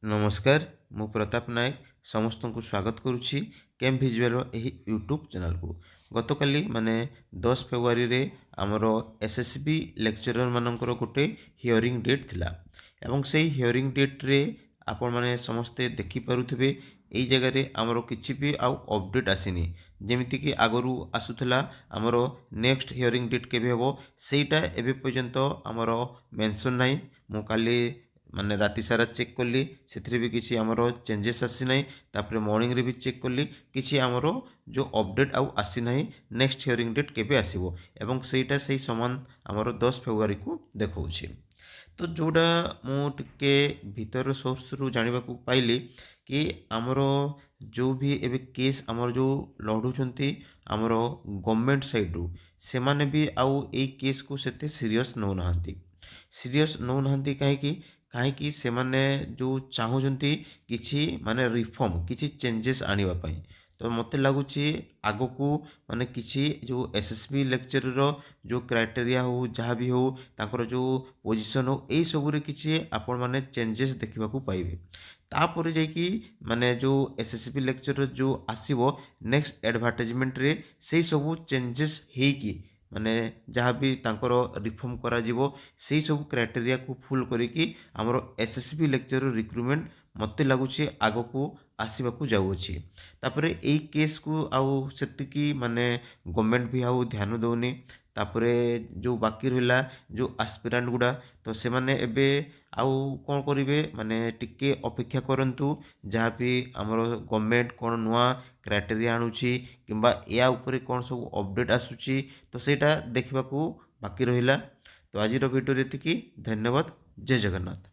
नमस्कार मु प्रताप नायक समस्त को स्वागत करुच्ची केम भिजुआल यूट्यूब चैनल को गतकाली माने 10 फेब्रुआरी रे आमर एसएसबी लेक्चरर मानकर गोटे हियरिंग डेट थिला एवं से हियरिंग डेट रे आपण माने समस्ते देखि पारुथिबे एई जगह रे आमर किछि भी आउ अपडेट आसीनी जेमिति कि आगरू आसुथला आमर नेक्स्ट हियरिंग डेट केबे हबो सेटा एबे पर्यंत आमर मेंशन नाही मु काली माने राति सारा चेक कली से भी किसी आमर चेंजेस आसी ना तापर मॉर्निंग रे भी चेक कली किसी आमर जो अपडेट आउ आसी ना नेक्स्ट हियरिंग डेट केबे आसीबो एवं सेटा सही समान आमर 10 फेब्रुआरी को देखौछि। तो जोड़ा मु टिके भीतर सोर्स रु जानिबा को पाइली कि आमर जो भी एबे केस आमर जो लढुछंती आमर गवर्नमेंट साइड रु से माने भी आउ ए केस को सेते सीरियस नौ नाहंती सीरियस नौ नाहंती कहीं से माने जो चाहूँगी किसी माने रिफॉर्म किसी चेंजेस आने तो मत लगुच आग को माने किसी जो एसएसबी लेक्चरर जो क्राइटेरिया हो जहाँ भी हो ताकर जो पोजीशन हो यही सबुरे किसी आपण माने चेंजेस देखा पाइबे तापर जाकि माने जो एसएसबी लेक्चरर जो आसीबो नेक्स्ट एडवर्टाइजमेंट रे से सब चेंजेस हेकी माने जहाँ भी तांकर रिफॉर्म करा जीवो से सब क्राइटेरिया को फुल करिकी आमर एसएसबी लेक्चर रिक्रुटमेंट मत लगुच आग को आसवाक जाऊँगी तापर यही केस को आउ सेतिकी माने गवर्नमेंट भी आउ ध्यान दौनी तापरे जो बाकी रहा जो आस्पिरांट गुड़ा तो से माने एबे आउ कौन करेंगे माने टिके अपेक्षा करंतु जहाँ भी आमर गवर्नमेंट कौन नुआ क्राइटेरिया आणुची किंबा या उपरे कौन सब अपडेट आसुची तो सेटा देखा बाकी रहिला। तो आज वीडियो ये धन्यवाद। जय जगन्नाथ।